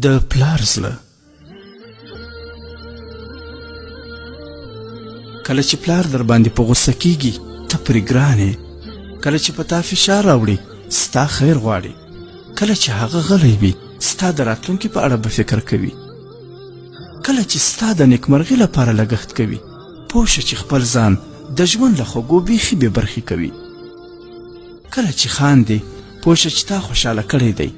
د پلار زړه. کله چې پلار در باندې په غوسه کیږي ته پرې ګران یې، کله چې په تا فشار راوړي ستا خیر غواړي، کله چې هغه غلی وي ستا د راتلونکي په اړه به فکر کوي، کله چې ستا د نیکمرغۍ لپاره لګښت کوي، پوه شه چې خپل ځان د ژوند له خوږو بیخي بې برخې کوي. کله چې خاندې پوه شه چې تا خوشحاله کړی دی،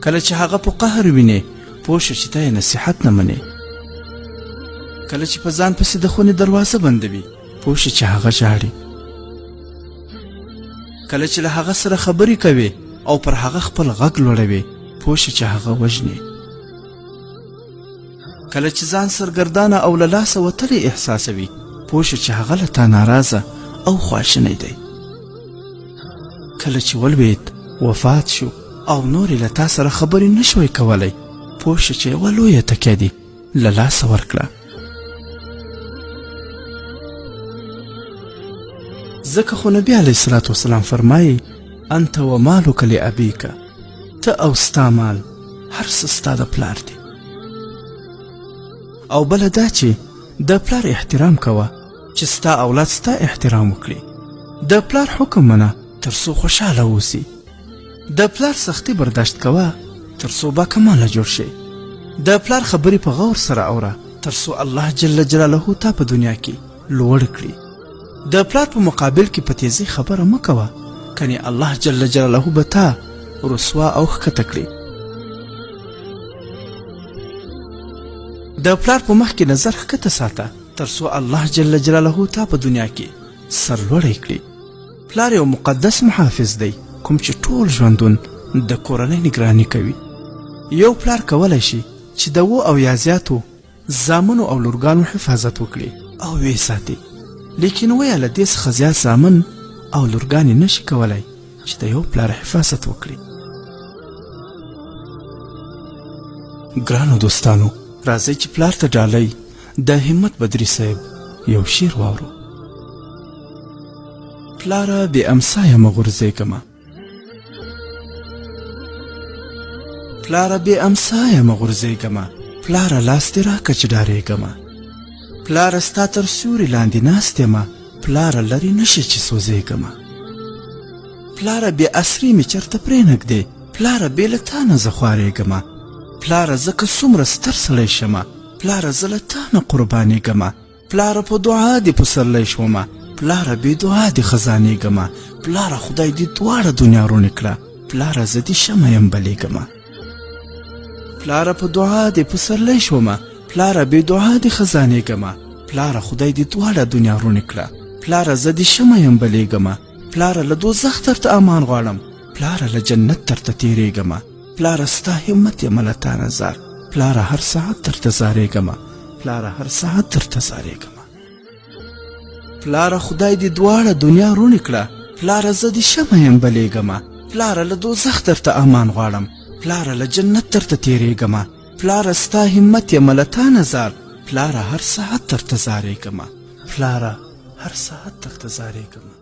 کله چې هغه په قهر وینې پوه شه چې ته یې نصیحت نه منې، کله چې په ځان پسې د خونې دروازه بندوي پوه شه چې هغه ژاړي، کله چې له هغه سره خبرې کوي او پر هغه خپل غږ لوړوي پوه شه چې هغه وژنې، کله چې ځان سرګردانه او له لاسه وتلی احساسوي پوه شه چې هغه له تا ناراضه او خواشینی دی، کله چې ولوېد وفات شو او نورې له تا سره خبرې نشوی کولی پوه شه چې یوه لویه تکیه دې له لاسه ورکړه. ځکه خو نبي علیه الصلاة والسلام فرمایي انت و مالک لابیک، ته او ستا مال هر څه ستا د پلار دی. او بله دا چې د پلار احترام کوه چې ستا اولاد ستا احترام وکړي، د پلار حکم منه تر څو خوشحاله اوسي، د پلار سختي برداشت کوه تر څو باکماله جوړ شي، د پلار خبرې په غور سره اوره تر څو الله جل جلاله تا په دنیا کې لوړ کړي، د پلار په مقابل کې په تیزۍ خبره مه کوه کنې الله جل جلاله به تا رسوا او ښکته کړي، د پلار په مخ کې نظر ښکته ساته تر څو الله جل جلاله تا په دنیا کې سرلوړی کړي. پلار یو مقدس محافظ دی کوم چې ټول ژوندون د کورنۍ نګراني کوي. یو پلار کولی شي چې د 7 او یا زیاتو زامنو او لورګانو حفاظت وکړي او ویې ساتي، لیکن ویه له دې څخه زیات زامن او لورګانې نشي کولی چې د یو پلار حفاظت وکړي. ګرانو دوستانو راځئ چې پلار ته ډالۍ د همت بدري صاحب یو شعر واورو. پلاره بې امسایه مه غورځېږمه، پلاره بې امسایه مه غورځېږمه، پلاره لاس دې راکړه چې ډارېږمه، پلاره ستا تر سیوري لاندې ناست یمه، پلاره لرې نشې چې سوځېږمه، پلاره بې اسرې مې چېرته پرېنږدې، پلاره بې له تا نه زه خوارېږمه، پلاره زه که څومره ستر سړی شمه، پلاره زه له تا نه قربانېږمه، پلاره په دعا دې پسرلی شومه، پلاره بې دعا دې خزانېږمه، پلاره خدای دې دواړه دنیا رونې کړه، پلاره زه دې شمه یم بلېږمه، پلاره په دعا دې پسرلی شومه، پلاره بې دعا دې خزانېږمه، پلاره خدای دې دواړه دنیا رونې کړه، پلاره زه دې شمه یم بلېږمه، پلاره له دوزخ درته امان غواړم، پلاره له جنت درته تېرېږمه، پلاره ستا همت یمه له تا نظر، پلاره هر ساعت درته زارېږمه، پلاره هر ساعت درته زارېږمه، پلاره خدای دې دواړه دنیا رونې کړه، پلاره زه دې شمه یم بلېږمه، پلاره له دوزخ درته امان غواړم، پلاره له جنت درته تېرېږمه، پلاره ستا همت یمه له تا نظر، پلاره هر ساعت درته زارېږمه، پلاره هر ساعت درته زارېږمه.